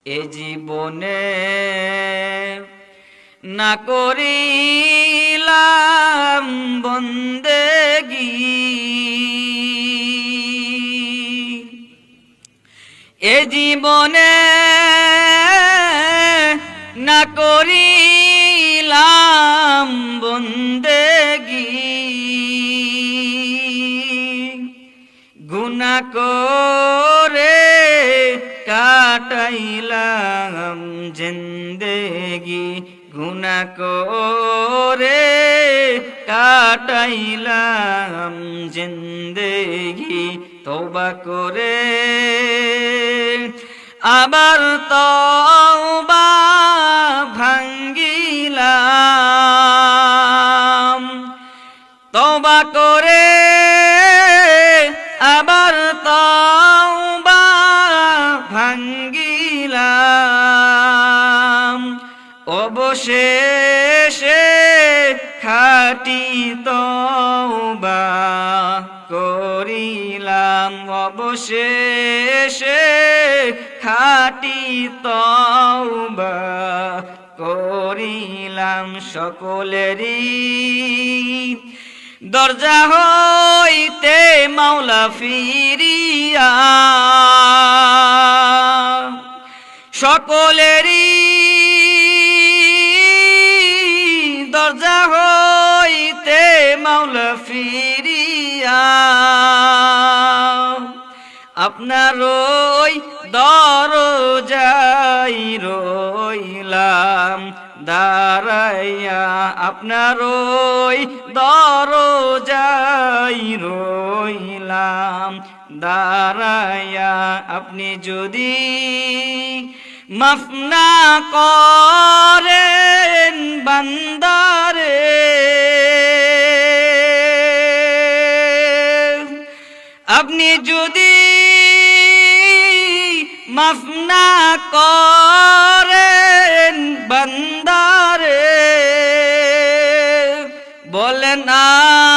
এ জীবনে না করিলাম বন্দেগী, এ জীবনে না করিলাম বন্দেগী, গুনাহ করে কাটাইলাম জিন্দেগি, গুনাহ করে কাটাইলাম জিন্দেগি। তওবা করে আবার তওবা ভাঙ্গিলাম, তওবা করে আবার তওবা ভাঙ্গিলাম, অবশেষে খাঁটি তওবা করিলাম, অবশেষে খাঁটি তওবা করিলাম। সকলেরই দরজা হইতে মাওলা ফিরিয়া, সকলেরই দরজা হইতে মাওলা ফিরিয়া, আপনার ওই দরজায় রইলাম দাঁড়াইয়া, আপনার ওই দরজায় রইলাম দাঁড়াইয়া। আপনি যদি মাফ না করেন বান্দারে, আপনি যদি মাফ না করেন বান্দারে, বলেন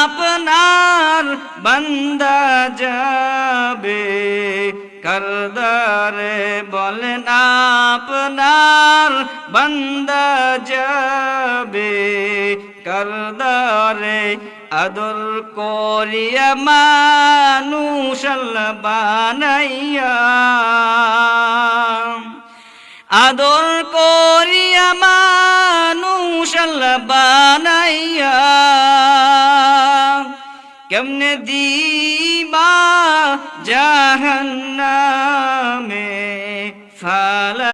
আপনার বান্দা যাবে কারদারে, বলেন আপনার বান্দা যাবে কারদারে। আদর করিয়া মানুষ আল্লাহ বানাইয়া, আদর করিয়া মানুষ আল্লাহ বানাইয়া, কেমনে দিবা জাহান্নামে ফালা।